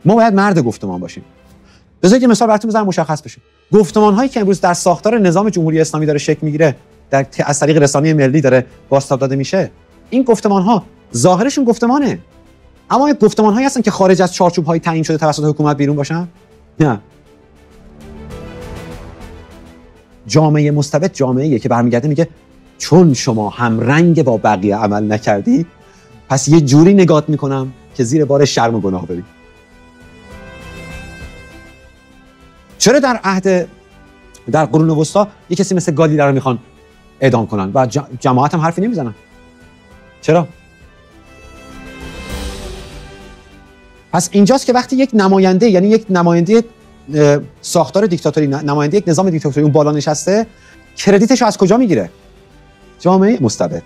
ما باید مرد گفتمان باشیم. بذارید یه مثال براتون بزنم مشخص بشه. گفتمان‌هایی که امروز در ساختار نظام جمهوری اسلامی داره شکل میگیره، از طریق رسانه ملی داره بازتاب داده میشه، این گفتمان‌ها ظاهرشون گفتمانه، اما این گفتمان‌هایی هستن که خارج از چارچوب‌های تعیین شده توسط حکومت بیرون باشن؟ نه. جامعه مستبد جامعه‌ایه که برمیگرده میگه چون شما هم رنگ با بقیه عمل نکردی، پس یه جوری نگات میکنم که زیر بار شرم و گناه بری. چرا در قرون وسطا یه کسی مثل گالیله رو میخوان اعدام کنن و جماعت هم حرفی نمیزنن؟ چرا؟ پس اینجاست که وقتی یک نماینده، یعنی یک نماینده ساختار دیکتاتوری، نماینده یک نظام دیکتاتوری اون بالا نشسته، کردیتش از کجا میگیره؟ جامعه مستبد.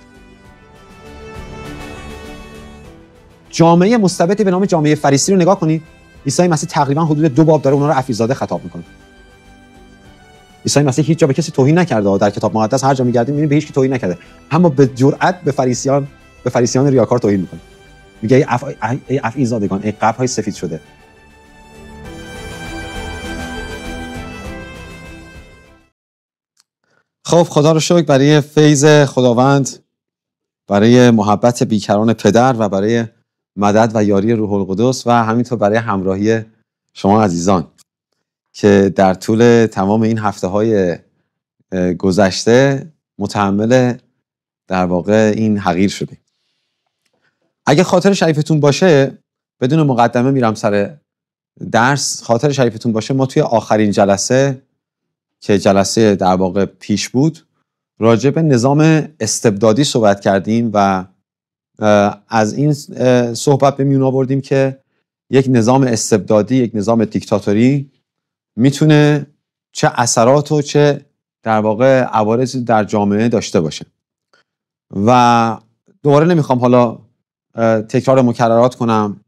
جامعه مستبدی به نام جامعه فریسی رو نگاه کنید. عیسی مسیح تقریبا حدود 2 باب داره اونا رو عفیف‌زاده خطاب میکنه. عیسی مسیح هیچ جا به کسی توهین نکرده، در کتاب مقدس هر جا میگردیم میبینیم به هیچ کی توهین نکرده، اما به جرأت به فریسیان ریاکار توهین میکنه. میگه ای عفیف‌زادگان، ای قبرهای سفید شده. خب خدا رو شکر برای فیض خداوند، برای محبت بیکران پدر و برای مدد و یاری روح القدس و همینطور برای همراهی شما عزیزان که در طول تمام این هفته‌های گذشته متحمل در واقع این حقیر شدیم. اگه خاطر شریفتون باشه، بدون مقدمه میرم سر درس. خاطر شریفتون باشه، ما توی آخرین جلسه که جلسه در واقع پیش بود راجع به نظام استبدادی صحبت کردیم و از این صحبت به میون آوردیم که یک نظام استبدادی، یک نظام دیکتاتوری میتونه چه اثرات و چه در واقع عوارضی در جامعه داشته باشه. و دوباره نمیخوام حالا تکرار مکررات کنم،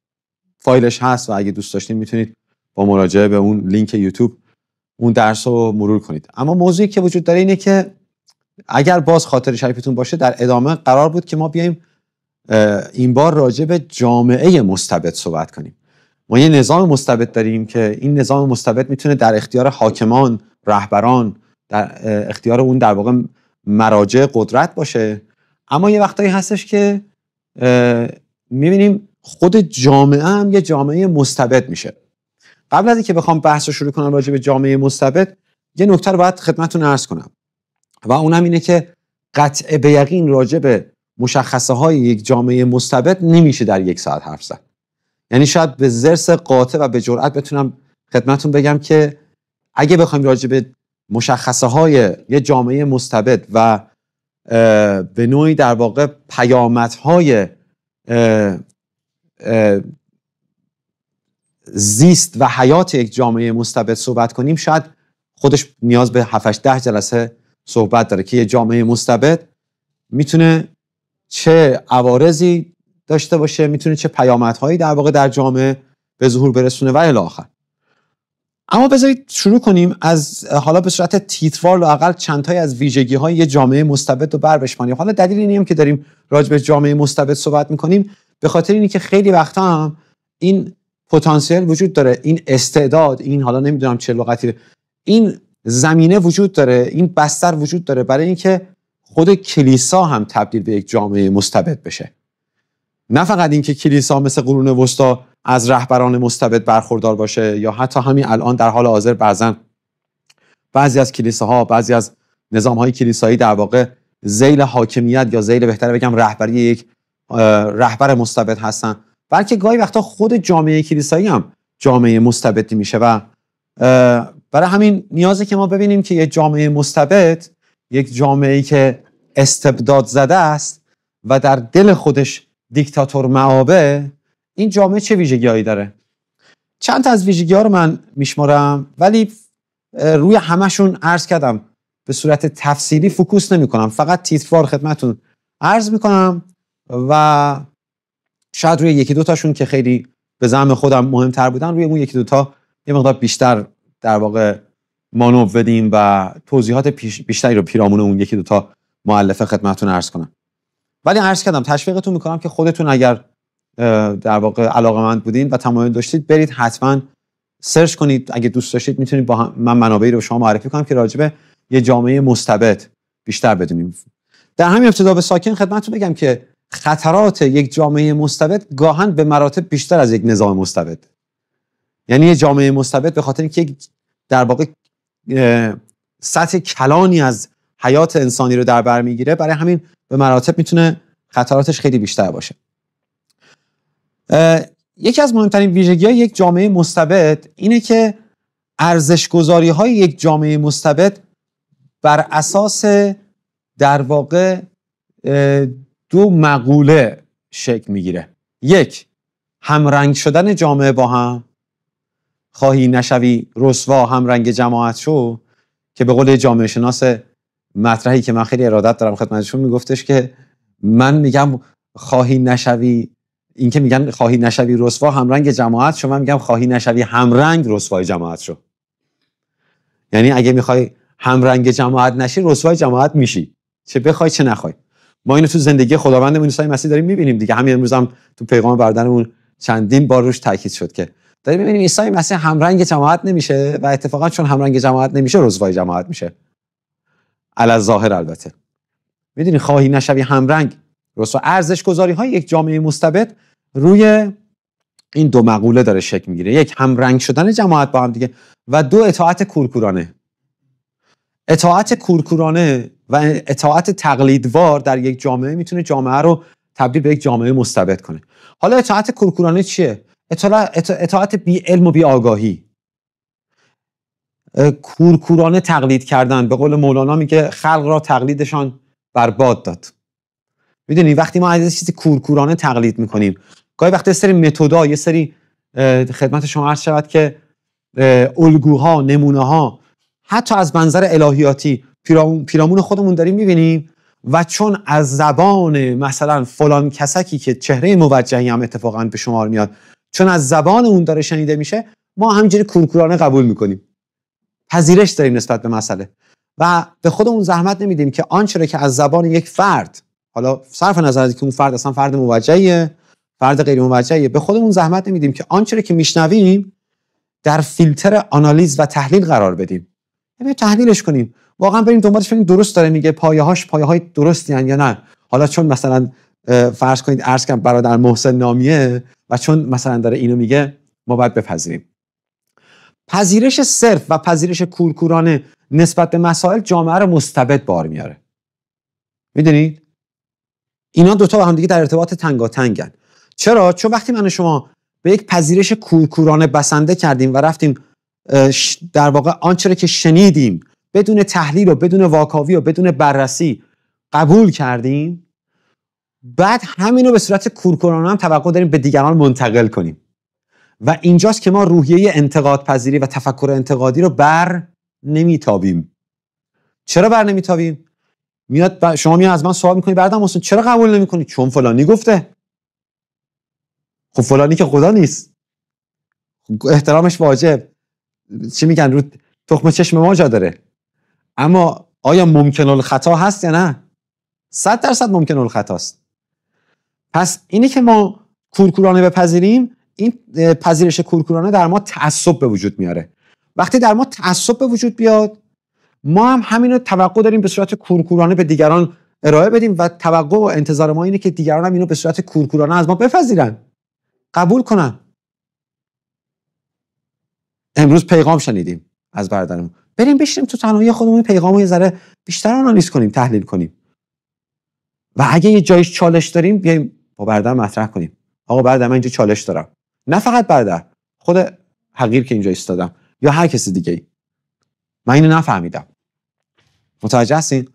فایلش هست و اگه دوست داشتین میتونید با مراجعه به اون لینک یوتیوب اون درس رو مرور کنید. اما موضوعی که وجود داره اینه که اگر باز خاطر شریفتون باشه، در ادامه قرار بود که ما بیایم این بار راجع به جامعه مستبد صحبت کنیم. ما یه نظام مستبد داریم که این نظام مستبد میتونه در اختیار حاکمان، رهبران، در اختیار اون در واقع مراجع قدرت باشه، اما یه وقتایی هستش که میبینیم خود جامعه هم یه جامعه مستبد میشه. قبل از اینکه بخوام بحث رو شروع کنم راجع به جامعه مستبد، یه نکته رو باید خدمتتون عرض کنم و اونم اینه که قطع به یقین راجع به مشخصه های یک جامعه مستبد نمیشه در 1 ساعت حرف زد. یعنی شاید به ضرس قاطع و به جرئت بتونم خدمتتون بگم که اگه بخوایم راجع به مشخصه های یک جامعه مستبد و به نوعی در واقع پیامدهای زیست و حیات یک جامعه مستبد صحبت کنیم، شاید خودش نیاز به 7-8-10 جلسه صحبت داره که یه جامعه مستبد میتونه چه عوارضی داشته باشه، میتونه چه پیامدهایی در واقع در جامعه به ظهور برسونه و الی آخر. اما بذارید شروع کنیم از حالا به صورت تیتروار لااقل چند تایی از ویژگی‌های یه جامعه مستبد رو بربشمانیم. حالا دلیل اینه که داریم راجع به جامعه مستبد صحبت می‌کنیم به خاطر اینه که خیلی وقتا هم این پتانسیل وجود داره، این استعداد، این حالا نمیدونم چه لغتی، این زمینه وجود داره، این بستر وجود داره برای اینکه خود کلیسا هم تبدیل به یک جامعه مستبد بشه. نه فقط اینکه کلیسا مثل قرون وسطا از رهبران مستبد برخوردار باشه، یا حتی همین الان در حال حاضر بعضی از کلیساها، بعضی از نظام‌های کلیسایی در واقع ذیل حاکمیت یا ذیل بهتره بگم رهبری یک رهبر مستبد هستن، بلکه گاهی وقتا خود جامعه کلیسایی هم جامعه مستبدی میشه و برای همین نیازه که ما ببینیم که یک جامعه مستبد، یک جامعه‌ای که استبداد زده است و در دل خودش دیکتاتور معابه، این جامعه چه ویژگی‌هایی داره. چند تا از ویژگی‌ها رو من میشمارم ولی روی همشون عرض کردم به صورت تفصیلی فوکوس نمی‌کنم، فقط تیتروار خدمتتون عرض می‌کنم و شاید روی 1-2 تاشون که خیلی به زعم خودم مهمتر بودن، روی اون 1-2 تا یه مقدار بیشتر در واقع مانور بدیم و توضیحات بیشتری رو پیرامون اون 1-2 تا مؤلفه خدمتتون عرض کنم. ولی عرض کردم تشویقتون میکنم که خودتون اگر در واقع علاقه‌مند بودین و تمایل داشتید برید حتما سرچ کنید. اگه دوست داشتید میتونید با من منابعی رو به شما معرفی کنم که راجبه یه جامعه مستبد بیشتر بدونیم. در همین ابتدا به ساکن خدمتتون بگم که خطرات یک جامعه مستبد گاهن به مراتب بیشتر از یک نظام مستبد. یعنی یه جامعه مستبد به خاطر اینکه در واقع سطح کلانی از حیات انسانی رو در بر میگیره، برای همین به مراتب میتونه خطراتش خیلی بیشتر باشه. یکی از مهمترین ویژگی‌های یک جامعه مستبد اینه که ارزش‌گذاری‌های یک جامعه مستبد بر اساس در واقع دو مقوله شکل میگیره. یک، همرنگ شدن جامعه با هم، خواهی نشوی رسوا همرنگ جماعت شو، که به قول جامعه شناس مطرحی که من خیلی ارادت دارم خدمتشون میگفتش که من میگم خواهی نشوی، این که میگن خواهی نشوی رسوا همرنگ جماعت شو، من میگم خواهی نشوی همرنگ رسوای جماعت شو. یعنی اگه میخوای همرنگ جماعت نشی رسوای جماعت میشی، چه بخوای چه نخوای. ما اینو تو زندگی خداوندمون عیسی مسیح داریم میبینیم دیگه. همین امروز هم تو پیغام برادرمون چندین بار روش تاکید شد که داریم میبینیم عیسی مسیح همرنگ جماعت نمیشه و اتفاقا چون همرنگ جماعت نمیشه رسوای جماعت میشه. علی ظاهر البته. میدونی خواهی نشوی همرنگ رسوا. ارزش گذاری های یک جامعه مستبد روی این دو مقوله داره شکل میگیره. یک، همرنگ شدن جماعت با هم دیگه، و دو، اطاعت کورکورانه. اطاعت کورکورانه و اطاعت تقلیدوار در یک جامعه میتونه جامعه رو تبدیل به یک جامعه مستبد کنه. حالا اطاعت کورکورانه چیه؟ اطاعت بی علم و بی آگاهی. کورکورانه تقلید کردن، به قول مولانا میگه خلق را تقلیدشان برباد داد. میدونی وقتی ما از چیزی کورکورانه تقلید میکنیم، گاهی وقتی سری متدا، یه سری خدمت شما عرض شود که الگوها، نمونه‌ها، حتی از منظر الهیاتی پیرامون خودمون داریم میبینیم و چون از زبان مثلا فلان کسکی که چهره موجهی هم اتفاقا به شمار میاد، چون از زبان اون داره شنیده میشه، ما همینجوری کورکورانه قبول میکنیم، پذیرش داریم نسبت به مسئله و به خودمون زحمت نمیدیم که آنچه که از زبان یک فرد، حالا صرف نظر از اینکه اون فرد اصلا فرد موجهیه، فرد غیر موجهیه، به خودمون زحمت نمیدیم که آنچه که میشنویم در فیلتر آنالیز و تحلیل قرار بدیم. یعنی تحلیلش کنیم، واقعا بریم دنبالش ببینیم درست داره میگه، پایه‌های درستی ان یا نه. حالا چون مثلا فرض کنید عرض کنم برادر محسن نامیه و چون مثلا داره اینو میگه، ما باید بپذیریم. پذیرش صرف و پذیرش کورکورانه نسبت به مسائل جامعه رو مستبد بار میاره. میدونید اینا دوتا با هم دیگه در ارتباط تنگاتنگن. چرا؟ چون وقتی من و شما به یک پذیرش کورکورانه بسنده کردیم و رفتیم در واقع آنچه که شنیدیم بدون تحلیل و بدون واکاوی و بدون بررسی قبول کردیم، بعد همینو به صورت کورکورانه هم توقع داریم به دیگران منتقل کنیم و اینجاست که ما روحیه انتقاد پذیری و تفکر انتقادی رو بر نمیتابیم. چرا بر نمیتابیم؟ شما از من سوال میکنی بعدم اصلا چرا قبول نمیکنی؟ چون فلانی گفته. خب فلانی که خدا نیست، احترامش واجب، چی میگن رو تخم چشم ما جا داره، اما آیا ممکن الخطا هست یا نه؟ 100% ممکن الخطاست. پس اینی که ما کورکورانه بپذیریم، این پذیرش کورکورانه در ما تعصب به وجود میاره. وقتی در ما تعصب به وجود بیاد، ما هم همینو توقع داریم به صورت کورکورانه به دیگران ارائه بدیم و توقع و انتظار ما اینه که دیگران هم اینو به صورت کورکورانه از ما بپذیرن، قبول کنن. امروز پیغام شنیدیم از برادرمون، بریم بشینیم تو تنهایی خودمون پیغامو یه ذره بیشتر آنالیز کنیم، تحلیل کنیم و اگه یه جایش چالش داریم بیایم با برادر مطرح کنیم. آقا برادر من اینجا چالش دارم. نه فقط برادر، خود حقیر که اینجا ایستادم یا هر کسی دیگه ای، من اینو نفهمیدم. متوجه هستین؟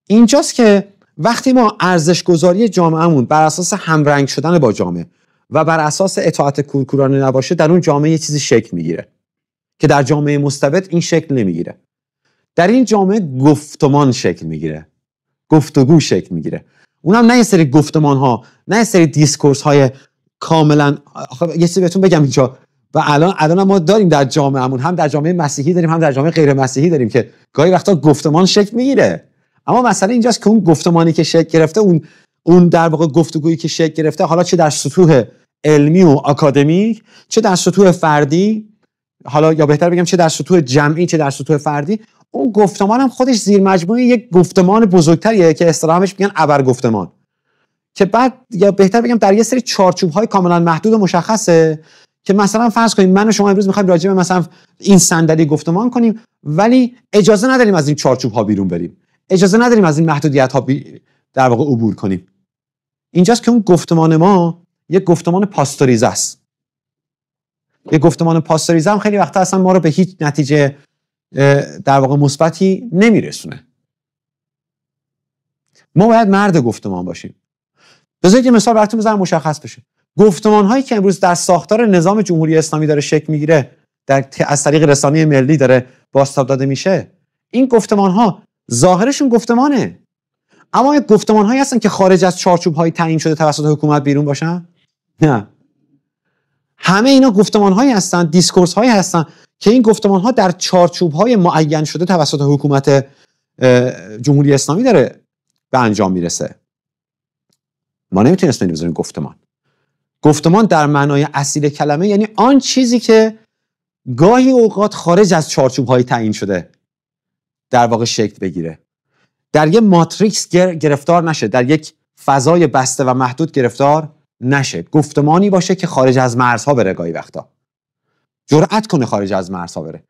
اینجاست که وقتی ما ارزش گذاری جامعهمون بر اساس همرنگ شدن با جامعه و بر اساس اطاعت کورکورانه نباشه، در اون جامعه یه چیزی شکل میگیره که در جامعه مستبد این شکل نمیگیره. در این جامعه گفتمان شکل میگیره، گفتگو شکل میگیره. اونم نه یه سری گفتمان ها، نه یه سری دیسکورس های کاملا. یه چیزی بهتون بگم اینجا و الان ما داریم در جامعهمون، هم در جامعه مسیحی داریم هم در جامعه غیر مسیحی داریم که گاهی وقتا گفتمان شکل میگیره. اما مسئله اینجاست که اون گفتمانی که شکل گرفته، اون در واقع گفتگویی که شکل گرفته، حالا چه در سطوح علمی و آکادمیک، چه در سطوح فردی، حالا یا بهتر بگم چه در سطوح جمعی چه در سطوح فردی، اون گفتمان هم خودش زیر مجموعه یک گفتمان بزرگتریه که اصطلاحاً بهش میگن ابرگفتمان، که بعد یا بهتر بگم در یه سری چارچوب‌های کاملا محدود و مشخصه که مثلا فرض کنیم من و شما امروز می‌خوایم راجع به مثلا این صندلی گفتمان کنیم، ولی اجازه نداریم از این چارچوب‌ها بیرون بریم، اجازه نداریم از این محدودیت‌ها در واقع عبور کنیم. اینجاست که اون گفتمان ما یک گفتمان پاستوریزه است. یک گفتمان پاستوریزه هم خیلی وقتا اصلا ما رو به هیچ نتیجه در واقع مثبتی نمیرسونه. ما باید مرد گفتمان باشیم. بذارید یه مثال براتون بزنم مشخص بشه. گفتمان هایی که امروز در ساختار نظام جمهوری اسلامی داره شکل میگیره، از طریق رسانه ملی داره بازتاب داده میشه، این گفتمان ها ظاهرشون گفتمانه، اما گفتمان هایی هستن که خارج از چارچوب های تعیین شده توسط حکومت بیرون باشن؟ نه، همه اینا گفتمان هایی هستن، دیسکورس هایی هستن که این گفتمان ها در چارچوب های معین شده توسط حکومت جمهوری اسلامی داره به انجام میرسه. ما نمیتونیم اسم اینو بذاریم گفتمان. گفتمان در معنای اصیل کلمه یعنی آن چیزی که گاهی اوقات خارج از چارچوب های تعیین شده در واقع شکل بگیره، در یک ماتریکس گرفتار نشه، در یک فضای بسته و محدود گرفتار نشه، گفتمانی باشه که خارج از مرزها بره، گاهی وقتا جرأت کنه خارج از مرزها بره.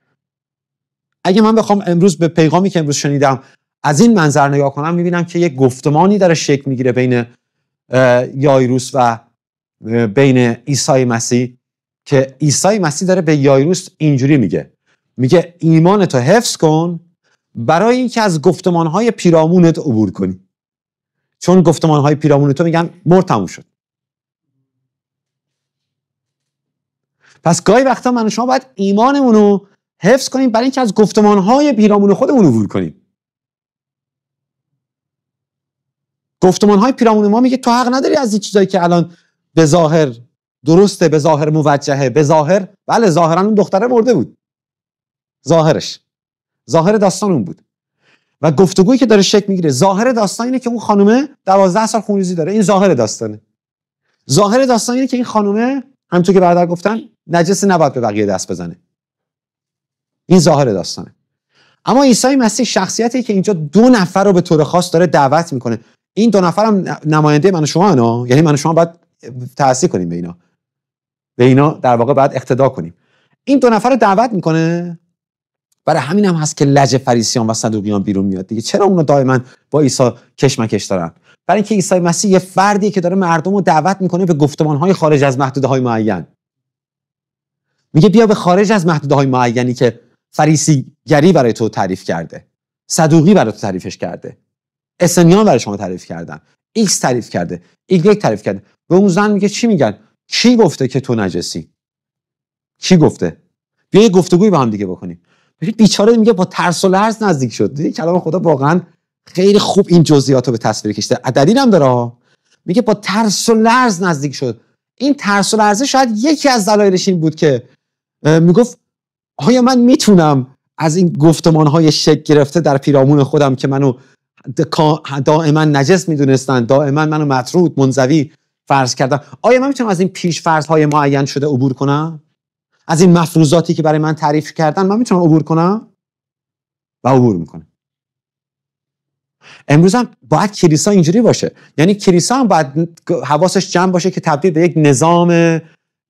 اگه من بخوام امروز به پیغامی که امروز شنیدم از این منظر نگاه کنم، میبینم که یک گفتمانی داره شکل میگیره بین یایروس و بین عیسی مسیح، که عیسی مسیح داره به یایروس اینجوری میگه ایمانتو حفظ کن برای اینکه از گفتمانهای پیرامونت عبور کنی، چون گفتمانهای پیرامونتو میگن مرد تموم شد. پس گاهی وقتا من و شما باید ایمانمون رو حفظ کنیم برای اینکه از گفتمانهای پیرامون خودمون عبور کنیم. گفتمانهای پیرامون ما میگه تو حق نداری از این چیزایی که الان به ظاهر درسته، به ظاهر موجهه، به ظاهر بله ظاهرا اون دختره مرده بود، ظاهر داستان اون بود و گفتگویی که داره شکل میگیره، ظاهر داستان اینه که اون خانومه 12 سال خونریزی داره، این ظاهر داستانه. ظاهر داستان اینه که این خانومه همونطور که برادر گفتن نجس نباید به بقیه دست بزنه، این ظاهر داستانه. اما عیسی مسیح شخصیتی که اینجا 2 نفر رو به طور خاص داره دعوت میکنه، این 2 نفر هم نماینده من و شما هستن، یعنی من و شما باید تأسیس کنیم به اینا در واقع باید اقتدا کنیم. این 2 نفر رو دعوت میکنه، برای همین هم هست که لج فریسیان و صدوقیان بیرون میاد دیگه. چرا اونا دائما با عیسی کشمکش دارن؟ برای اینکه عیسی مسیح یه فردیه که داره مردم رو دعوت میکنه به گفتمانهای خارج از محدوده‌های معین. میگه بیا به خارج از محدوده‌های معینی که فریسیگری برای تو تعریف کرده، صدوقی برای تو تعریفش کرده، اسنیان برای شما تعریف کردن، ایکس تعریف کرده، ایگرگ تعریف کرده. به اون زن میگه چی میگن؟ کی گفته که تو نجسی؟ کی گفته؟ بیا یه گفتگوی با هم دیگه بکنیم. بیچاره میگه با ترس و لرز نزدیک شد. دیدی کلام خدا واقعا خیلی خوب این جزئیات رو به تصویر کشیده. دلیل هم داره. میگه با ترس و لرز نزدیک شد. این ترس و لرزه شاید یکی از دلایلش این بود که میگفت آیا من میتونم از این گفتمان‌های شک گرفته در پیرامون خودم که منو دائما نجس میدونستن، دائما منو مطرود، منزوی فرض کردن، آیا من میتونم از این پیش فرض‌های معین شده عبور کنم؟ از این مفروضاتی که برای من تعریف کردن من میتونم عبور کنم؟ و عبور میکنه. امروز هم باید کلیسا اینجوری باشه، یعنی کلیسا هم باید حواسش جمع باشه که تبدیل به یک نظام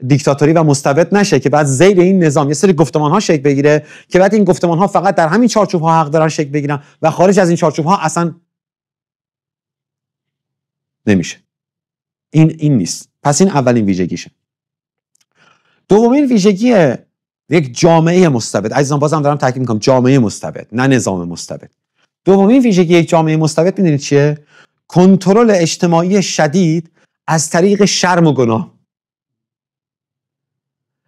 دیکتاتوری و مستبد نشه که بعد زیر این نظام یه سری گفتمان‌ها شکل بگیره که بعد این گفتمان‌ها فقط در همین چارچوب‌ها حق دارن شکل بگیرن و خارج از این چارچوب‌ها اصلا نمیشه. این نیست. پس این اولین ویژگیشه. دومین ویژگی یک جامعه مستبد، عزیزان بازم دارم تاکید میکنم جامعه مستبد نه نظام مستبد. دومین ویژگی یک جامعه مستبد میدونید چیه؟ کنترل اجتماعی شدید از طریق شرم و گناه.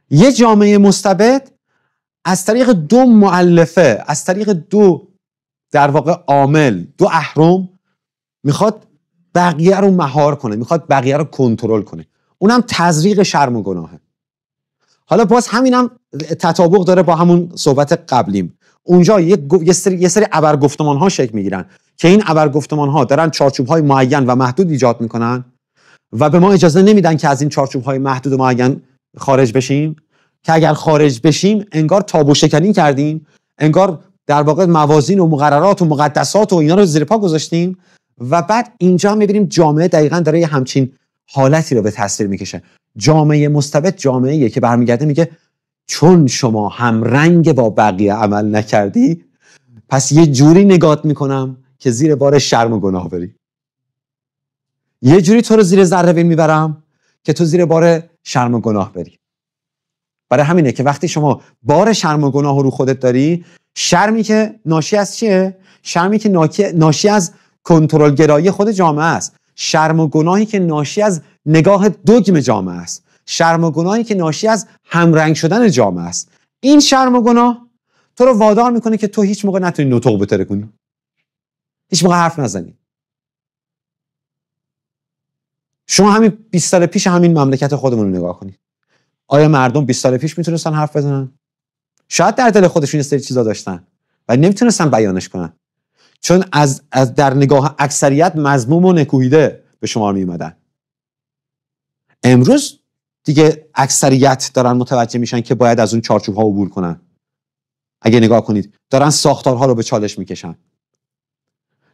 یه جامعه مستبد از طریق 2 مؤلفه، از طریق 2 در واقع عامل، 2 اهرم میخواد بقیه رو مهار کنه، میخواد بقیه رو کنترل کنه. اونم تزریق شرم و گناهه. حالا باز همینم تطابق داره با همون صحبت قبلیم. اونجا یه سری ابرگفتمان ها شکل میگیرن که این ابرگفتمان ها دارن چارچوب های معین و محدود ایجاد میکنن و به ما اجازه نمیدن که از این چارچوب‌های محدود ما خارج بشیم، که اگر خارج بشیم انگار تابو شکنی کردیم، انگار در واقع موازین و مقررات و مقدسات و اینا رو زیر پا گذاشتیم. و بعد اینجا می‌بینیم جامعه دقیقاً داره یه همچین حالتی رو به تصویر میکشه. جامعه مستبد جامعه‌ایه که برمیگرده میگه چون شما همرنگ با بقیه عمل نکردی، پس یه جوری نگات میکنم که زیر بار شرم و گناه بری. یه جوری تو رو زیر ذره بین میبرم که تو زیر بار شرم و گناه بری. برای همینه که وقتی شما بار شرم و گناه رو خودت داری، شرمی که ناشی از چیه؟ شرمی که ناشی از کنترل گرایی خود جامعه است. شرم و گناهی که ناشی از نگاه دوگم جامعه است. شرم و گناهی که ناشی از همرنگ شدن جامعه است. این شرم و گناه تو رو وادار میکنه که تو هیچ موقع نتونی نطق بتره کنی، هیچ موقع حرف نزنی. شما همین 20 سال پیش همین مملکت خودمون رو نگاه کنید. آیا مردم 20 سال پیش میتونستن حرف بزنن؟ شاید در دل خودشون یه سری چیزا داشتن ولی نمیتونستن بیانش کنن، چون از در نگاه اکثریت مذموم و نکوهیده به شمار می اومدن. امروز دیگه اکثریت دارن متوجه میشن که باید از اون چارچوب ها عبور کنن. اگه نگاه کنید دارن ساختارها رو به چالش میکشن،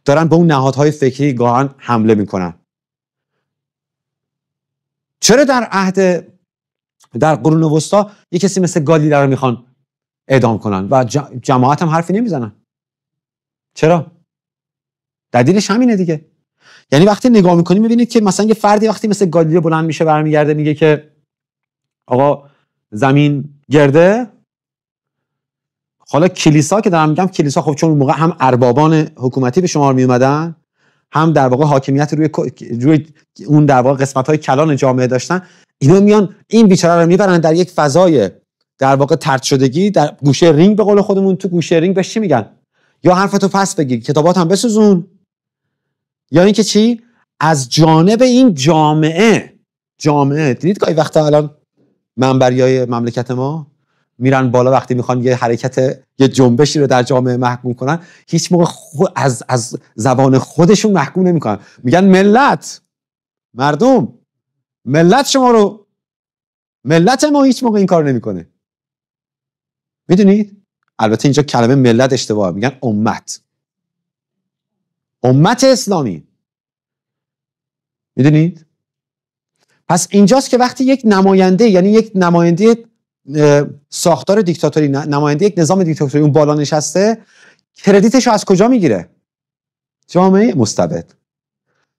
دارن به اون نهادهای فکری گاهن حمله میکنن. چرا در قرون وسطا یک کسی مثل گالیله رو میخوان اعدام کنن و جماعت هم حرفی نمیزنن؟ چرا؟ دلیلش همینه دیگه. یعنی وقتی نگاه میکنید میبینید که مثلا یه فردی وقتی مثل گالیله بلند میشه برمیگرده میگه که آقا زمین گرده، حالا کلیسا که دارم میگم کلیسا، خب چون اون موقع هم اربابان حکومتی به شمار می اومدن، هم در واقع حاکمیت روی اون در واقع قسمت‌های کلان جامعه داشتن، اینا میان این بیچاره رو میبرن در یک فضای در واقع طرد شدگی، در گوشه رینگ به قول خودمون. تو گوشه رینگ بهش چی میگن؟ یا حرفتو پس بگیر، کتابات هم بسوزون، یا اینکه چی؟ از جانب این جامعه دیدید گاهی وقتا الان منبریای مملکت ما میرن بالا وقتی میخوان یه حرکت، یه جنبشی رو در جامعه محکوم کنن، هیچ موقع از زبان خودشون محکوم نمیکنن. میگن ملت، مردم، ملت ما هیچ موقع این کار نمیکنه. میدونید؟ البته اینجا کلمه ملت اشتباهه، میگن امت اسلامی. میدونید؟ پس اینجاست که وقتی یک نماینده، یعنی یک نماینده ساختار دیکتاتوری، نماینده یک نظام دیکتاتوری اون بالا نشسته، کردیتش رو از کجا میگیره؟ جامعه مستبد.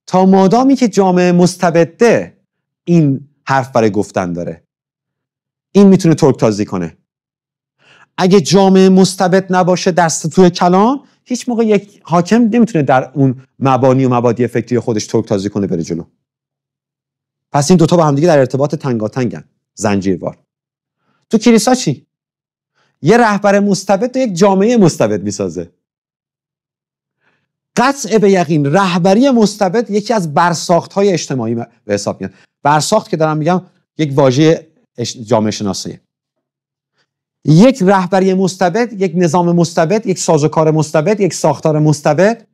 تا مادامی که جامعه مستبده این حرف برای گفتن داره، این میتونه ترک‌تازی کنه. اگه جامعه مستبد نباشه در سطوح کلان، هیچ موقع یک حاکم نمیتونه در اون مبانی و مبادی فکری خودش ترک‌تازی کنه بره جلو. پس این دوتا با هم دیگه در ارتباط تنگاتنگن، زنجیروار. تو کلیسا چی؟ یه رهبر مستبد و یک جامعه مستبد میسازه. قطع به یقین رهبری مستبد یکی از برساخت‌های اجتماعی به حساب میاد. برساخت که دارم میگم یک واژه جامعه شناسیه. یک رهبری مستبد، یک نظام مستبد، یک سازوکار مستبد، یک ساختار مستبد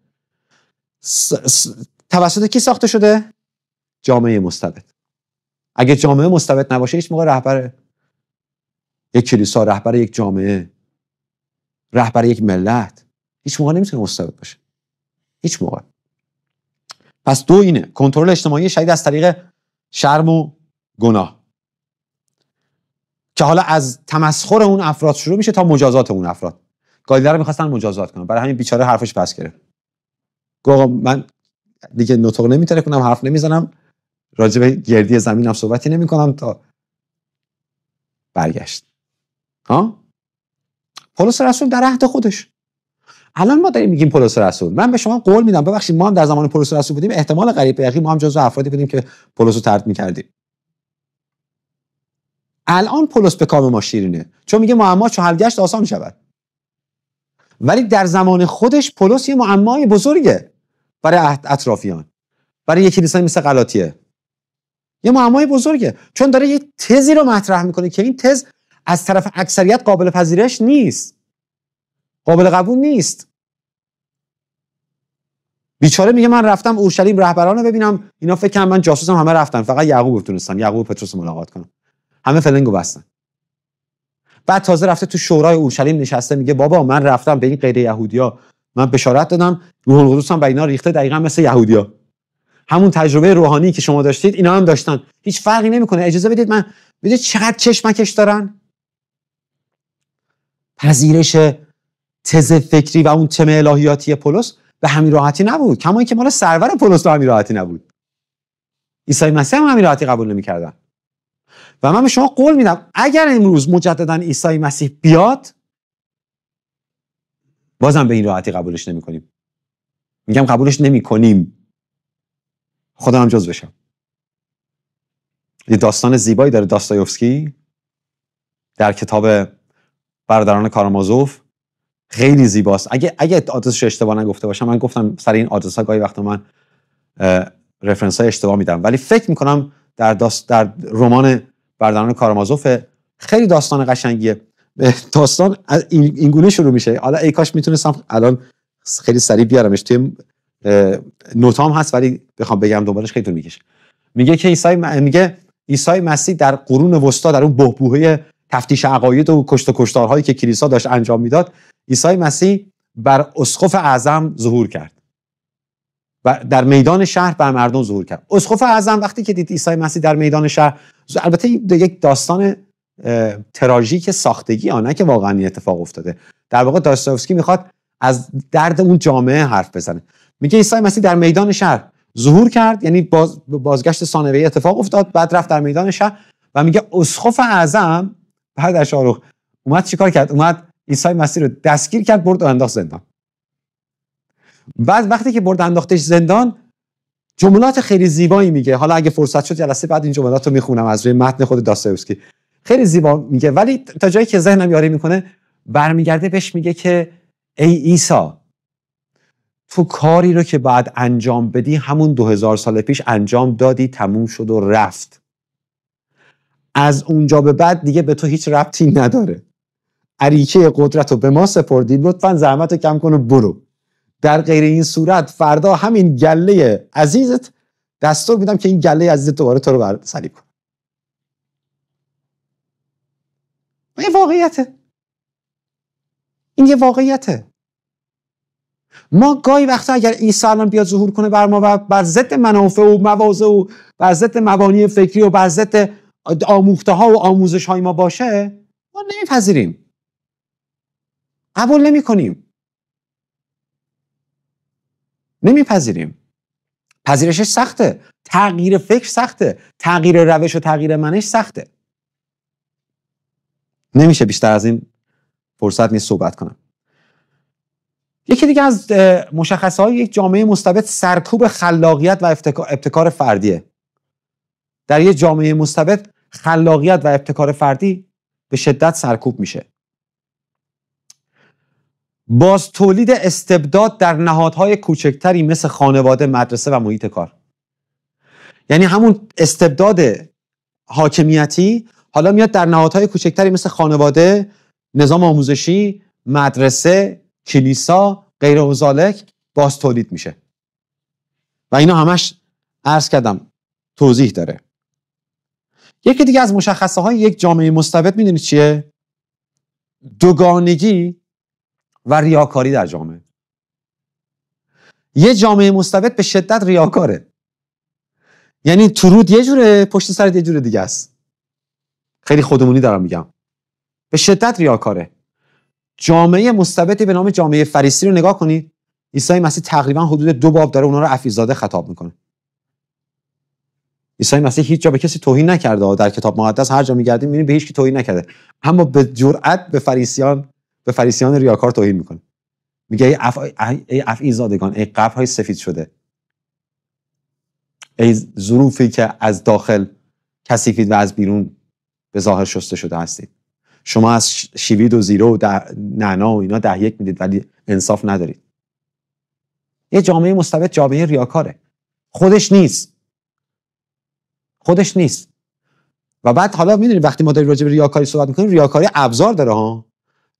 توسط کی ساخته شده؟ جامعه مستبد. اگه جامعه مستبد نباشه، هیچ موقع رهبر یک کلیسا، رهبر یک جامعه، رهبر یک ملت هیچ موقع نمیتونه مستبد باشه. هیچ موقع. پس دو اینه: کنترل اجتماعی شدید از طریق شرم و گناه، که حالا از تمسخر اون افراد شروع میشه تا مجازات اون افراد. گالیله رو می‌خواستن مجازات کنن، برای همین بیچاره حرفش پس گرفت. گفت من دیگه نطق نمیتونه کنم، حرف نمیزنم، راجع به گردی زمینم صحبتی نمی‌کنم تا برگشت. پولس رسول در عهد خودش. الان ما داریم میگیم پولس رسول. من به شما قول میدم، ببخشید ما هم در زمان پولس رسول بودیم، احتمال قریب به یقین ما هم جزو افرادی بودیم که پولس رو طرد می‌کردیم. الان پولس به کام ما شیرینه، چون میگه معما چو حل گشت آسان شود. ولی در زمان خودش پولس یه معمای بزرگه برای اطرافیان، برای یک کلیسای مثل غلاطیه. یه معمای بزرگه، چون داره یه تزی رو مطرح میکنه که این تز از طرف اکثریت قابل پذیرش نیست، قابل قبول نیست. بیچاره میگه من رفتم اورشلیم رهبران رو ببینم، اینا فکر کنم من جاسوسم، همه رفتن، فقط یعقوب تونستن یعقوب و پتروس ملاقات کنن، همه فلنگو بستن. بعد تازه رفته تو شورای اورشلیم نشسته میگه بابا من رفتم به این غیر یهودیا من بشارت دادم، روح القدس هم به اینا ریخته دقیقاً مثل یهودیا. همون تجربه روحانی که شما داشتید اینا هم داشتن، هیچ فرقی نمیکنه. اجازه بدید من بدید چقدر چشمکش دارن. پذیرش تز فکری و اون تم الهیاتی پولس به همین راحتی نبود، کما اینکه مال سرور پولس به همین راحتی نبود. عیسی مسیح هم همین راحتی قبول نمی‌کردن. و من به شما قول میدم اگر امروز مجددا عیسی مسیح بیاد، بازم به این راحتی قبولش نمی‌کنیم. میگم قبولش نمی‌کنیم. خودم هم جز بشم. یه داستان زیبایی داره داستایوفسکی در کتاب برادران کارامازوف، خیلی زیباست. اگه آدرسش اشتباه نگفته باشم، من گفتم سر این آدرس‌ها گاهی وقتا من رفرنس‌های اشتباه میدم، ولی فکر می‌کنم در رمان برادران کارامازوف خیلی داستان قشنگیه. داستان این گونه شروع میشه. حالا ای کاش میتونستم الان خیلی سریع بیارمش، توی نوتام هست ولی بخوام بگم دوبارش خیلی طول میکشه. میگه که عیسی مسیح در قرون وسطا، در اون بحبوحه تفتیش عقاید و کشت و کشتارهایی که کلیسا داشت انجام میداد، عیسی مسیح بر اسقف اعظم ظهور کرد و در میدان شهر بر مردم ظهور کرد. اسقف اعظم وقتی که دید عیسی مسیح در میدان شهر، البته یک داستان تراژیک ساختگی نه که واقعا این اتفاق افتاده، در واقع داستایوفسکی میخواد از درد اون جامعه حرف بزنه. میگه عیسی مسیح در میدان شهر ظهور کرد، یعنی بازگشت ثانویه اتفاق افتاد، بعد رفت در میدان شهر و میگه اسقف اعظم بعد از شاروخ اومد چیکار کرد؟ اومد عیسی مسیح رو دستگیر کرد، برد و انداخت زندان. بعد وقتی که برد انداختش زندان، جملات خیلی زیبایی میگه. حالا اگه فرصت شد جلسه بعد این جملات رو میخونم از روی متن خود داستایوفسکی، خیلی زیبا میگه. ولی تا جایی که ذهنم یاری میکنه برمیگرده بهش میگه که ای عیسی، تو کاری رو که بعد انجام بدی همون 2000 سال پیش انجام دادی، تموم شد و رفت. از اونجا به بعد دیگه به تو هیچ ربطی نداره. اریکه قدرت رو به ما سپردی، لطفاً زحمت رو کم کن و برو. در غیر این صورت فردا همین گله عزیزت دستور میدم که این گله عزیزت دوباره تو رو صلیب کن. این واقعیته. این یه واقعیته. ما گاهی وقتا اگر عیسی الان بیاد ظهور کنه بر ما و بر ضد منافع و مواضع و بر ضد مبانی فکری و بر ضد آموخته ها و آموزش های ما باشه، ما نمیپذیریم، قبول نمیپذیریم. پذیرشش سخته، تغییر فکر سخته، تغییر روش و تغییر منش سخته. نمیشه بیشتر از این فرصت نیست صحبت کنم. یکی دیگه از مشخصه‌های یک جامعه مستبد سرکوب خلاقیت و ابتکار فردیه. در یک جامعه مستبد خلاقیت و ابتکار فردی به شدت سرکوب میشه. باز تولید استبداد در نهادهای کوچکتری مثل خانواده، مدرسه و محیط کار. یعنی همون استبداد حاکمیتی حالا میاد در نهادهای کوچکتری مثل خانواده، نظام آموزشی، مدرسه، کلیسا، غیر و ذالک باز تولید میشه. و اینا همش عرض کردم توضیح داره. یکی دیگه از مشخصه های یک جامعه مستبد میدونید چیه؟ دوگانگی و ریاکاری در جامعه. یه جامعه مستبد به شدت ریاکاره. یعنی ترود یه جوره، پشت سرت یه جوره دیگه است. خیلی خودمونی دارم میگم. به شدت ریاکاره. جامعه مستبدی به نام جامعه فریسی رو نگاه کنید. عیسی مسیح تقریبا حدود 2 باب داره اونا رو عفیف‌زاده خطاب میکنه. عیسی مسیح هیچ جا به کسی توهین نکرده. در کتاب مقدس هر جا میگردیم میبینیم به هیچ کی توهین نکرده، اما به جرأت به فریسیان ریاکار توهین میکنه. میگه ای عفیف‌زادگان، ای قبرهای سفید شده، ای ظروفی که از داخل کثیفید و از بیرون به ظاهر شسته شده هستید. شما از شیوید و زیره و نعنا و اینا 10 میدید ولی انصاف ندارید. یه جامعه مستبد جامعه ریاکاره. خودش نیست. و بعد حالا میدونید وقتی ما داریم راجع به ریاکاری صحبت میکنیم، ریاکاری ابزار داره ها.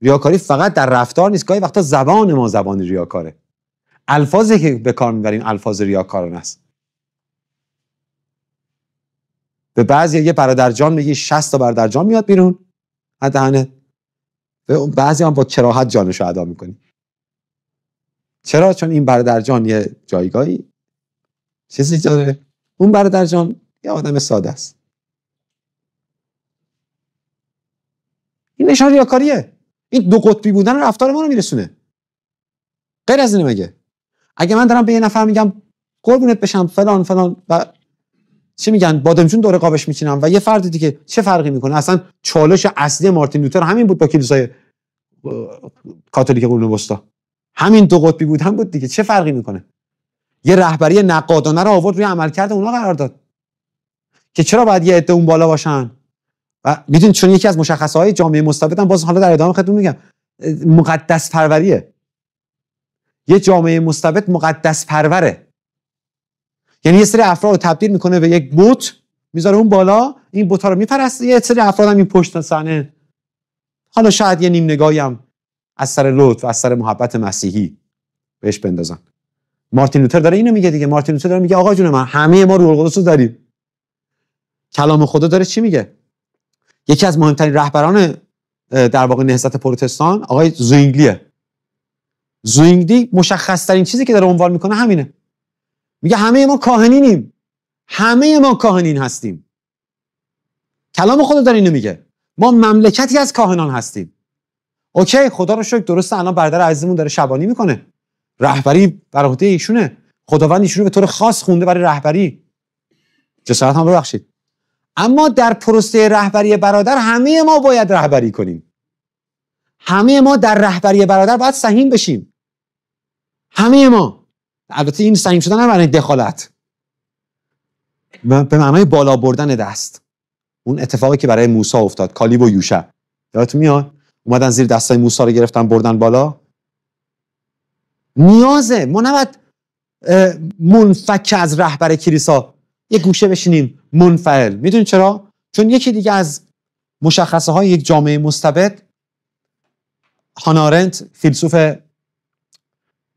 ریاکاری فقط در رفتار نیست، گاهی وقتا زبان ما زبان ریاکاره. الفاظی که به کار میبریم الفاظ ریاکارانه است. به بعضی یه برادرجان میگی 60 تا برادرجان میاد بیرون از دهنت، به بعضی هم با کراهت جانشو ادا میکنی. چرا؟ چون این برادرجان یه جایگاهی چیزی داره، اون برادرجان یه آدم ساده است. این نشان ریاکاریه. این دو قطبی بودن رفتار ما رو میرسونه. غیر از اینه مگه؟ اگه من دارم به یه نفر میگم قربونت بشم فلان فلان و چی میگن بادمجون دور قابش میچینم و یه فرد دیگه، چه فرقی میکنه؟ اصلا چالش اصلی مارتین لوتر همین بود با کلیسای کاتولیک قرون وسطا. همین دو قطبی بودن بود دیگه. چه فرقی میکنه؟ یه رهبری نقادانه رو آورد روی عملکرد اونا قرار داد که چرا باید یه عده اون بالا باشن. و میدونید چون یکی از مشخصه‌های جامعه مستبد هم باز حالا در ادامه خدمتتون میگم مقدس پروریه. یه جامعه مستبد مقدس پروره. یعنی یه سری افراد رو تبدیل میکنه به یک بت، میذاره اون بالا، این بت‌ها رو میپرسته، یه سری افراد هم این پشت صحنه حالا شاید یه نیم نگاهی هم از سر لطف و از سر محبت مسیحی بهش بندازن. مارتین لوتر داره اینو میگه دیگه. مارتین لوتر داره میگه آقا جون من همه ما روح القدس رو داریم. کلام خدا داره چی میگه؟ یکی از مهمترین رهبران در واقع نهضت پروتستان آقای زوینگلیه. زوینگلی مشخص ترین چیزی که داره عنوان میکنه همینه. میگه همه ما کاهنینیم. همه ما کاهنین هستیم. کلام خدا داره اینو میگه. ما مملکتی از کاهنان هستیم. اوکی، خدا رو شکر، درسته الان برادر عزیزمون داره شبانی میکنه. رهبری بر عهده ایشونه. خداوند ایشونو به طور خاص خونده برای رهبری. جسارت هم ببخشید. اما در پروسه رهبری برادر همه ما باید رهبری کنیم. همه ما در رهبری برادر باید سهیم بشیم. همه ما. البته این سهیم شدن نه معنی دخالت، به معنای بالا بردن دست. اون اتفاقی که برای موسی افتاد، کالیب و یوشع، یادتون میاد؟ اومدن زیر دستای موسی رو گرفتن بردن بالا. نیازه ما نباید منفک از رهبر کلیسا یک گوشه بشینیم منفعل. میدونید چرا؟ چون یکی دیگه از مشخصه های یک جامعه مستبد، هانا آرنت فیلسوف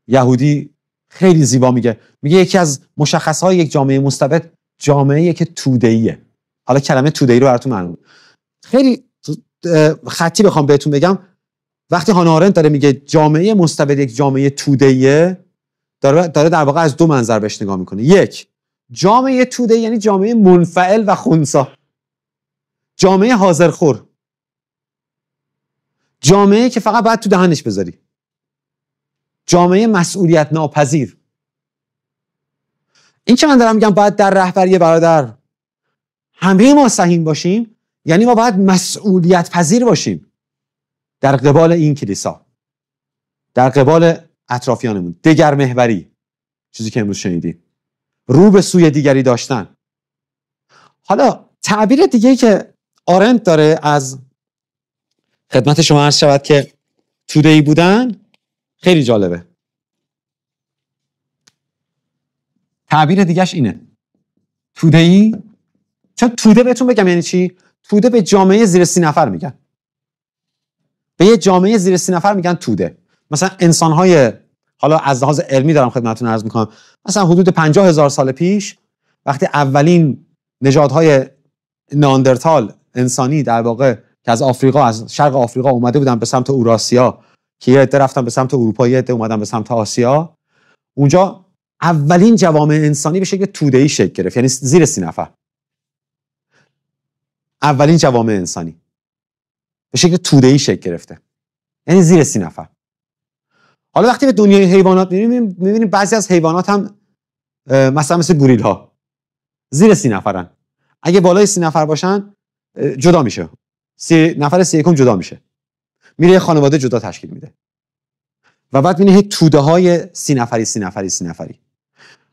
یهودی خیلی زیبا میگه یکی از مشخصه های یک جامعه مستبد جامعه‌ای که توده‌ایه. حالا کلمه توده‌ای رو براتون معلومه. خیلی خطی بخوام بهتون بگم، وقتی هانا آرنت داره میگه جامعه مستبد یک جامعه توده‌ایه، داره در واقع از دو منظر بهش نگاه میکنه. یک، جامعه توده‌ای یعنی جامعه منفعل و خنثی، جامعه حاضرخور، جامعه که فقط باید تو دهنش بذاری، جامعه مسئولیت ناپذیر. این که من دارم میگم باید در رهبری برادر همه ما سهیم باشیم، یعنی ما باید مسئولیت پذیر باشیم در قبال این کلیسا، در قبال اطرافیانمون. دگر محوری، چیزی که امروز شنیدید، رو به سوی دیگری داشتن. حالا تعبیر دیگه‌ای که آرنت داره از خدمت شما عرض شود که توده‌ای بودن خیلی جالبه. تعبیر دیگه‌ش اینه، توده‌ای، چون توده بهتون بگم یعنی چی؟ توده به جامعه زیر 30 نفر میگن. به یه جامعه زیر 30 نفر میگن توده. مثلا انسان‌های، حالا از لحاظ علمی دارم خدمتتون عرض میکنم، مثلا حدود 50,000 سال پیش وقتی اولین نژادهای نئاندرتال انسانی در واقع که از آفریقا، از شرق آفریقا اومده بودن به سمت اوراسیا، که یه عده رفتن به سمت اروپا، یه عده اومدن به سمت آسیا، اونجا اولین جوامع انسانی به شکل توده‌ای شکل گرفت، یعنی زیر 30 نفر. اولین جوامع انسانی به شکل توده‌ای شکل گرفته، یعنی زیر 30 نفر. حالا وقتی به دنیای حیوانات می‌بینیم بعضی از حیوانات هم مثلا مثل گوریل ها زیر 30 نفرن. اگه بالای 30 نفر باشن جدا میشه. 30 نفر 31 جدا میشه. میره یه خانواده جدا تشکیل میده. و بعد می‌بینی توده های 30 نفری.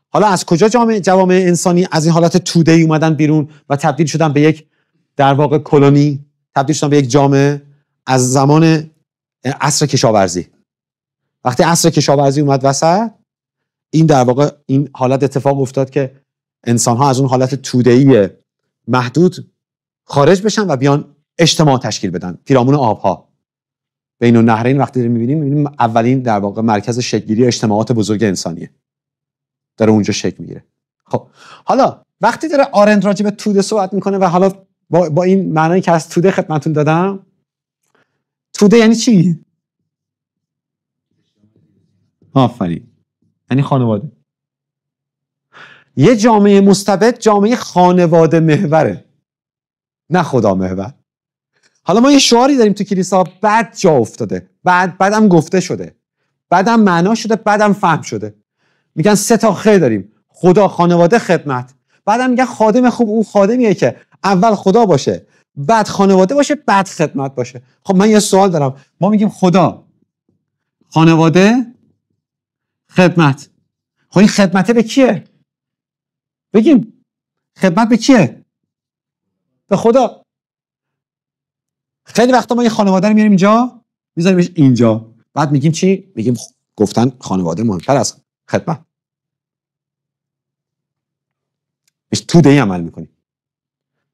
حالا از کجا جوامع انسانی از این حالت توده‌ای اومدن بیرون و تبدیل شدن به یک در واقع کلونی، تبدیل شدن به یک جامعه؟ از زمان عصر کشاورزی. وقتی عصر کشاورزی اومد وسط، این در واقع این حالت اتفاق افتاد که انسان‌ها از اون حالت توده‌ای محدود خارج بشن و بیان اجتماع تشکیل بدن، پیرامون آبها. بین النهرین وقتی داریم می‌بینیم اولین در واقع مرکز شکل‌گیری اجتماعات بزرگ انسانیه، داره اونجا شکل میگیره. خب حالا وقتی داره آرند راجع به توده صحبت میکنه و حالا با این معنایی که از توده خدمتتون دادم، توده یعنی چی؟ آفرین، یعنی خانواده. یه جامعه مستبد جامعه خانواده محوره، نه خدا محور. حالا ما یه شعاری داریم تو کلیسا، بعد جا افتاده، بعدم گفته شده، بعدم معنا شده، بعدم فهم شده. میگن 3 تا خیر داریم: خدا، خانواده، خدمت. بعدم میگن خادم خوب اون خادمیه که اول خدا باشه، بعد خانواده باشه، بعد خدمت باشه. خب من یه سوال دارم، ما میگیم خدا، خانواده، خدمت. خب این خدمته به کیه؟ بگیم خدمت به کیه؟ به خدا. خیلی وقتا ما یه خانواده رو میاریم اینجا، میذاریمش اینجا، بعد میگیم چی؟ میگیم گفتن خانواده مهمتر از خدمت. میش توده‌ای عمل میکنیم.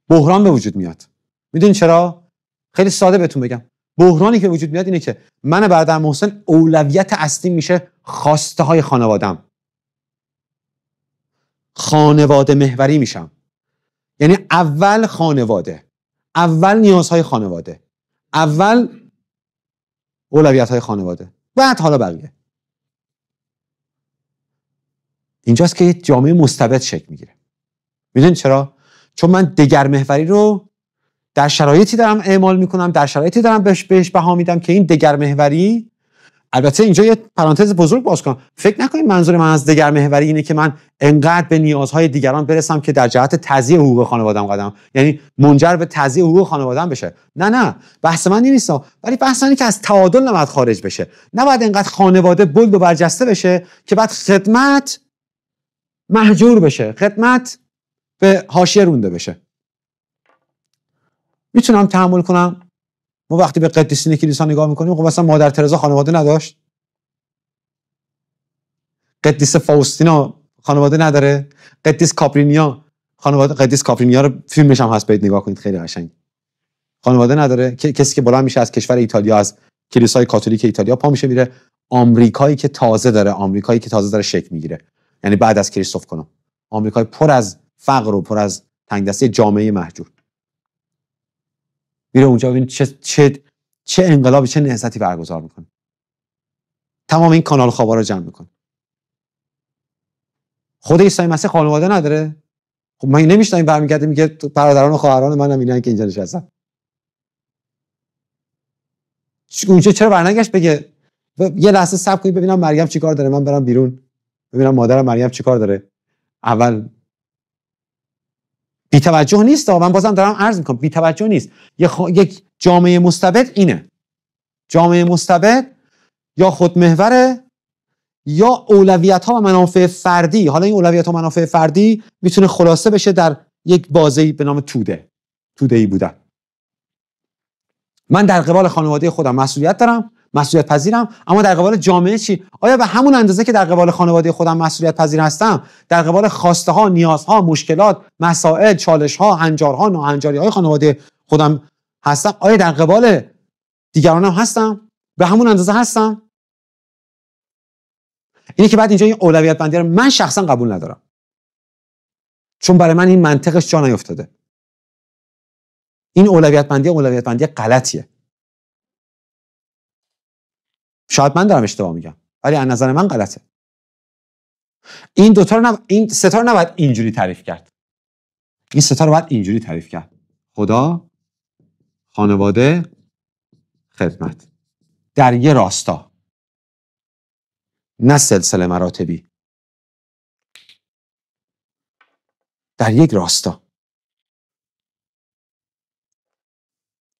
بحران به وجود میاد. میدونین چرا؟ خیلی ساده بهتون بگم. بحرانی که وجود میاد اینه که من برادر محسن اولویت اصلی میشه خواسته های خانوادم. خانواده محوری میشم. یعنی اول خانواده، اول نیازهای خانواده، اول اولویت های خانواده، بعد حالا بقیه. اینجاست که یه جامعه مستبد شکل میگیره. میدونید چرا؟ چون من دگر محوری رو در شرایطی دارم اعمال میکنم، در شرایطی دارم بهش بها میدم که این دگر محوری، البته اینجا یه پرانتز بزرگ باز کنم، فکر نکنید منظور من از دگر محوری اینه که من انقدر به نیازهای دیگران برسم که در جهت تضییع حقوق خانواده‌ام قدم، یعنی منجر به تضییع حقوق خانواده‌ام بشه. نه، بحث من این نیست، ولی بحث اینه که از تعادل نباید خارج بشه. نباید انقدر خانواده بلد و برجسته بشه که بعد خدمت محجور بشه، خدمت به حاشیه رونده بشه. میتونم تحمل کنم. ما وقتی به قدیسین کلیسا نگاه میکنیم، خب مثلا مادر ترزا خانواده نداشت؟ قدیس فاوستینا خانواده نداره؟ قدیس کاپرینیا خانواده، قدیس کاپرینیا رو فیلمش هم هست، برید نگاه کنید، خیلی قشنگ. خانواده نداره؟ کسی که بلند میشه از کشور ایتالیا، از کلیسای کاتولیک ایتالیا پا میشه میره آمریکایی که تازه داره شکل میگیره، یعنی بعد از کریستوف کلمب، آمریکای پر از فقر و پر از تنگدستی، جامعه محجور. میره اونجا ببین چه انقلابی، چه نهضتی برگزار میکنه. تمام این کانال خوابا رو جمع میکنه. خود عیسی مسیح خانواده نداره؟ خب من نمیشنم برمیگرده میگه برادران و خواهران منم اینن که اینجا نشستن. اونجا چرا برنگشت بگه یه لحظه صبر کنید ببینم مریم چیکار داره، من برم بیرون ببینم مادرم مریم چیکار داره. اول بی توجه نیست، من بازم دارم عرض میکنم بی توجه نیست. یک جامعه مستبد اینه. جامعه مستبد یا خودمحوره یا اولویت ها و منافع فردی. حالا این اولویت ها و منافع فردی میتونه خلاصه بشه در یک بازه‌ای به نام توده‌ای بودن. من در قبال خانواده خودم مسئولیت دارم، مسئولیت پذیرم، اما در قبال جامعه چی؟ آیا به همون اندازه که در قبال خانواده خودم مسئولیت پذیر هستم، در قبال خواسته ها، نیازها، مشکلات، مسائل، چالش ها، هنجارها، ناهنجاری های خانواده خودم هستم، آیا در قبال دیگرانم هستم؟ به همون اندازه هستم؟ اینه که بعد اینجا این اولویت بندی رو من شخصا قبول ندارم، چون برای من این منطقش جا نیفتاده. این اولویت بندی غلطیه. شاید من دارم اشتباه میگم، ولی از نظر من غلطه. این این سه تا رو نباید اینجوری تعریف کرد. این سه تا رو باید اینجوری تعریف کرد: خدا، خانواده، خدمت. در یه راستا، نه سلسله مراتبی، در یک راستا.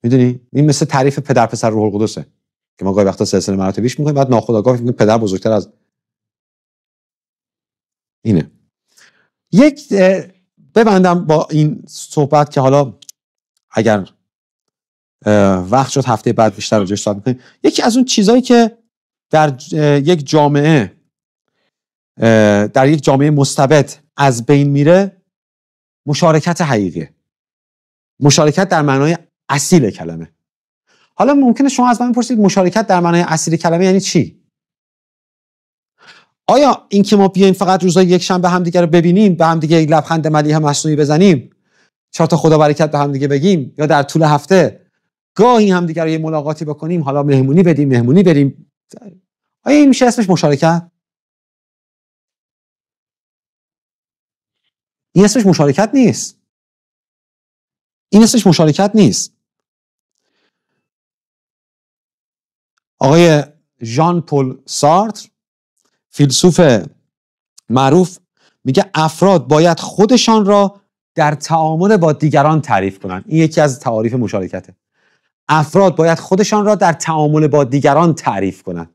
میدونی این مثل تعریف پدر پسر روح القدسه که ما گاهی وقتا سلسله مراتبیش میکنیم، بعد ناخودآگاه میگیم پدر بزرگتر از اینه. یک ببندم با این صحبت که حالا اگر وقت شد هفته بعد بیشتر راجعش صحبت می‌کنیم. یکی از اون چیزایی که در یک جامعه مستبد از بین میره مشارکت حقیقیه. مشارکت در معنای اصیل کلمه. حالا ممکنه شما از من بپرسید مشارکت در معنای اصلی کلمه یعنی چی؟ آیا این که ما بیایم فقط روزای یک شنبه همدیگه رو ببینیم، به همدیگه یک لبخند مدیح مصنوعی بزنیم، 4 تا خدا برکت به همدیگه بگیم، یا در طول هفته گاهی همدیگه رو یه ملاقاتی بکنیم، حالا مهمونی بدیم، مهمونی بریم، آیا این میشه اسمش مشارکت؟ این اسمش مشارکت نیست. این اسمش مشارکت نیست. آقای ژان پل سارتر، فیلسوف معروف، میگه افراد باید خودشان را در تعامل با دیگران تعریف کنند. این یکی از تعاریف مشارکته. افراد باید خودشان را در تعامل با دیگران تعریف کنند.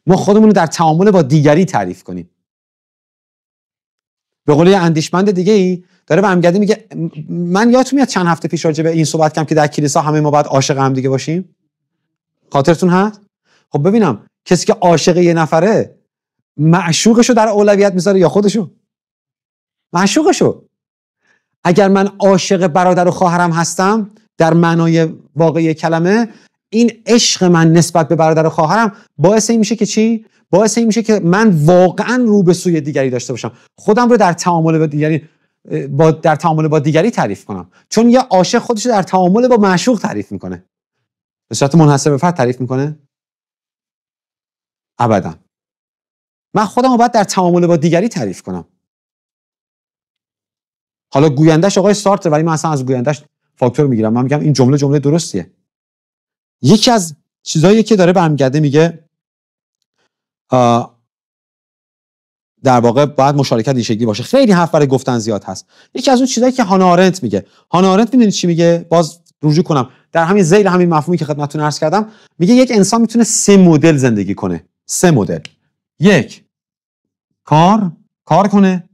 ما خودمون رو در تعامل با دیگری تعریف کنیم. به قول یه اندیشمند دیگه ای داره به امگدی میگه من یادتون میاد چند هفته پیش راجع به این صحبت کردم که در کلیسا همه ما باید عاشق هم دیگه باشیم؟ خاطرتون هست؟ خب ببینم کسی که عاشق یه نفره معشوقشو در اولویت میذاره یا خودشو؟ معشوقشو. اگر من عاشق برادر و خواهرم هستم در معنای واقعی کلمه، این عشق من نسبت به برادر و خواهرم باعث این میشه که چی؟ باعث این میشه که من واقعا رو به سوی دیگری داشته باشم، خودم رو در تعامل با دیگری تعریف کنم. چون یه عاشق خودش در تعامل با معشوق تعریف میکنه. به صورت منحصر به فرد تعریف میکنه؟ ابدا. من خودم رو باید در تعامل با دیگری تعریف کنم. حالا گویندش آقای سارتر، ولی من اصلا از گویندش فاکتور میگیرم. من میگم این جمله درستیه. یکی از چیزایی که داره برمیگرده میگه در واقع باید مشارکت این شکلی باشه. خیلی حرف برای گفتن زیاد هست. یکی از اون چیزایی که هانا آرنت میگه. هانا آرنت میدونید چی میگه؟ باز رجوع کنم در همین ذیل همین مفهومی که خدمتتون عرض کردم، میگه یک انسان میتونه 3 مدل زندگی کنه. 3 مدل. 1 کار کنه.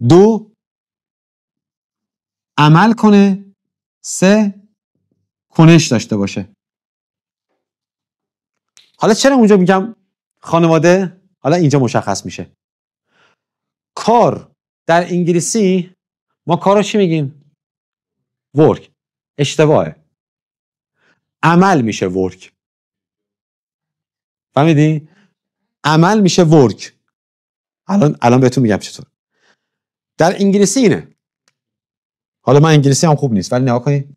2 عمل کنه. 3 کنش داشته باشه. حالا چرا اونجا میگم خانواده؟ حالا اینجا مشخص میشه. کار در انگلیسی ما کارو چی میگیم؟ ورک. اشتباهه. عمل میشه ورک. فهمیدی؟ عمل میشه ورک. الان بهتون میگم چطور. در انگلیسی اینه. حالا من انگلیسی هم خوب نیست ولی نگاه کنید.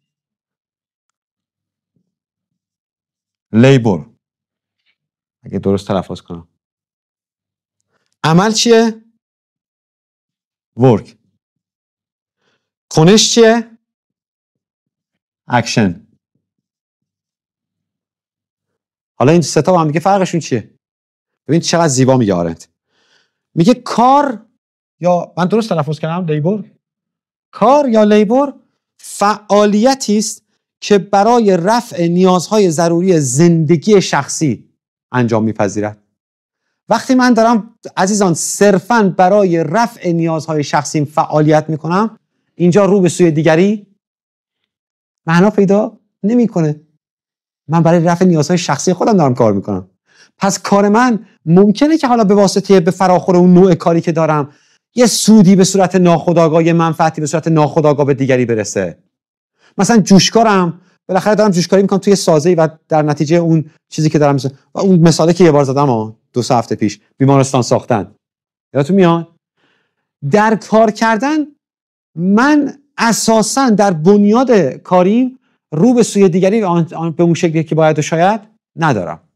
لیبر، اگه درست تلفظ کنم. عمل چیه؟ ورک. کنش چیه؟ اکشن. حالا این 3 تا با هم دیگه فرقشون چیه؟ ببین چقدر زیبا میگه آرنت. میگه کار، یا من درست تلفظ کردم لیبر؟ کار یا لیبر فعالیتی است که برای رفع نیازهای ضروری زندگی شخصی انجام میپذیرد. وقتی من دارم عزیزان صرفاً برای رفع نیازهای شخصیم فعالیت میکنم، اینجا رو به سوی دیگری معنا پیدا نمیکنه. من برای رفع نیازهای شخصی خودم دارم کار میکنم. پس کار من ممکنه که حالا به واسطه به فراخور اون نوع کاری که دارم یه سودی به صورت ناخودآگاه، یه منفعتی به صورت ناخودآگاه به دیگری برسه. مثلا جوشکارم، بالاخره دارم جوشکاری میکنم توی سازه‌ای و در نتیجه اون چیزی که دارم و اون مثالی که یه بار زدم 2 هفته پیش، بیمارستان ساختن، یادتون میاد؟ در کار کردن من اساساً در بنیاد کاری رو به سوی دیگری به اون شکلی که باید و شاید ندارم.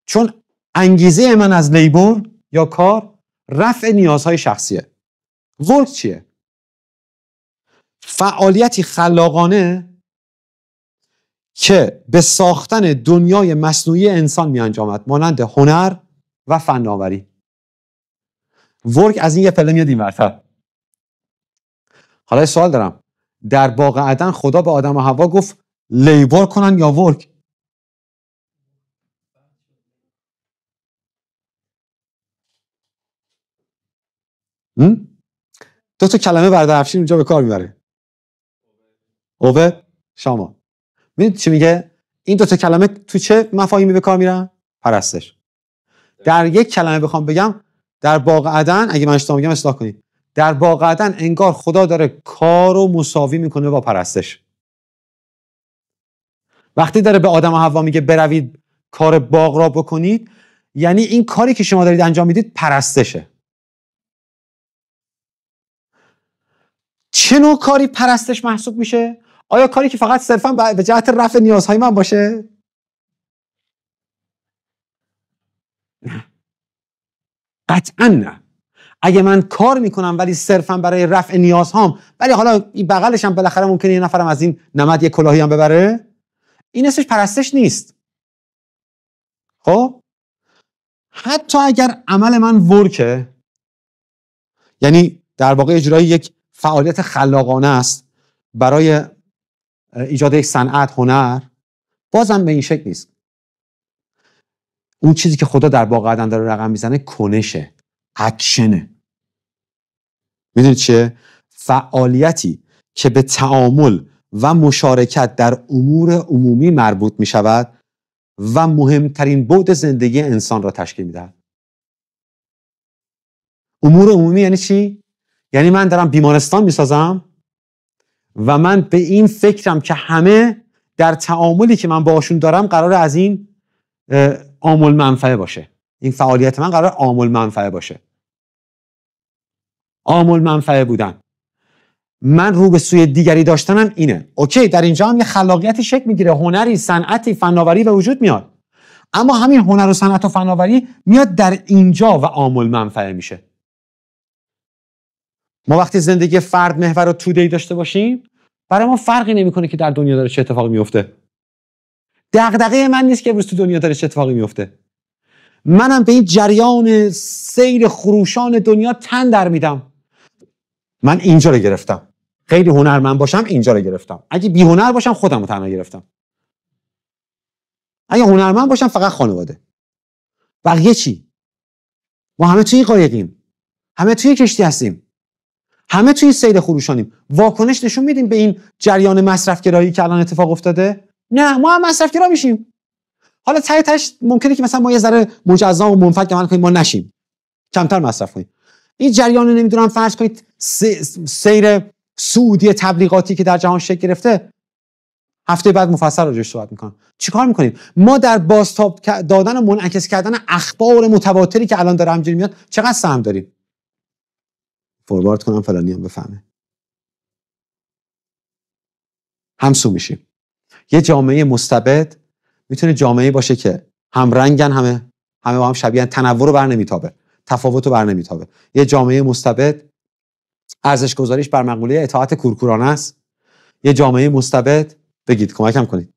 چون انگیزه من از لیبر یا کار رفع نیازهای شخصیه. ورک چیه؟ فعالیتی خلاقانه که به ساختن دنیای مصنوعی انسان می انجامد، مانند هنر و فناوری. ورک از این یه پله میاد اینورتر. حالا یه سوال دارم. در باغ عدن خدا به آدم و حوا گفت لیبر کنن یا ورک؟ دو تا کلمه بردرفشین اونجا به کار میبره. اوه شما میدونید چی میگه؟ این 2 تا کلمه تو چه مفاهیمی به کار میرن؟ پرستش. در یک کلمه بخوام بگم، در باغ عدن، اگه من اشتباه میگم اصلاح کنید، در باغ عدن انگار خدا داره کارو مساوی میکنه با پرستش. وقتی داره به آدم و حوا میگه بروید کار باغ را بکنید، یعنی این کاری که شما دارید انجام میدید پرستشه. چه نوع کاری پرستش محسوب میشه؟ آیا کاری که فقط صرفا به جهت رفع نیازهای من باشه؟ نه، قطعا نه. اگه من کار میکنم ولی صرفا برای رفع نیازهام، ولی حالا این بغلش هم بالاخره ممکنه یه نفرم از این نمد یه کلاهی هم ببره، این اسمش پرستش نیست. خب حتی اگر عمل من ورکه، یعنی در واقع اجرای یک فعالیت خلاقانه است برای ایجاد یک صنعت، هنر، بازم به این شکل نیست. اون چیزی که خدا در باغ عدن داره رقم میزنه کنشه، اکشنه. میدونید چیه؟ فعالیتی که به تعامل و مشارکت در امور عمومی مربوط می شود و مهمترین بعد زندگی انسان را تشکیل میدهد. امور عمومی یعنی چی؟ یعنی من دارم بیمارستان میسازم و من به این فکرم که همه در تعاملی که من باشون دارم قرار از این عامل منفعه باشه. این فعالیت من قرار عامل منفعه باشه. عامل منفعه بودن، من رو به سوی دیگری داشتنم اینه. اوکی، در اینجا هم یه خلاقیتی شکل میگیره، هنری، صنعتی، فناوری به وجود میاد. اما همین هنر و صنعت و فناوری میاد در اینجا و عامل منفعه میشه. ما وقتی زندگی فرد محور و توده‌ای داشته باشیم، برای ما فرقی نمیکنه که در دنیا داره چه اتفاقی میفته. دغدغه من نیست که امروز تو دنیا داره چه اتفاقی میفته. منم به این جریان سیر خروشان دنیا تن در میدم. من اینجا رو گرفتم. خیلی هنرمند باشم اینجا رو گرفتم. اگه بی هنر باشم خودم رو تنها گرفتم. اگه هنرمند باشم فقط خانواده. بقیه چی؟ ما همه توی قایقیم. همه توی کشتی هستیم. همه توی سیر خروشانیم. واکنش نشون میدیم به این جریان مصرفگرایی که الان اتفاق افتاده؟ نه، ما هم مصرفگرا میشیم. حالا ته تهش ممکنه که مثلا ما یه ذره مجزا و منفعل عمل کنیم، ما نشیم. کمتر مصرف کنیم. این جریان نمیدونم فرض کنید سیر سعودی تبلیغاتی که در جهان شکل گرفته، هفته بعد مفصل راجعش صحبت میکنم. چیکار میکنیم؟ ما در بازتاب دادن و منعکس کردن اخبار متواتری که الان داره همینجوری میاد چقدر سهم داریم؟ فوروارد کنم فلانی هم بفهمه. همسو میشیم. یه جامعه مستبد میتونه جامعه باشه که هم رنگن، همه با هم شبیهن، تنوع رو بر نمیتابه، تفاوت رو بر نمیتابه. یه جامعه مستبد ارزش گذاریش بر مقوله اطاعت کورکورانه است. یه جامعه مستبد، بگید کمکم کنید،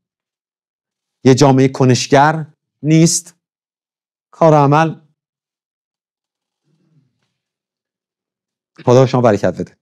یه جامعه کنشگر نیست. کار و عمل. خدا شما برکت بده.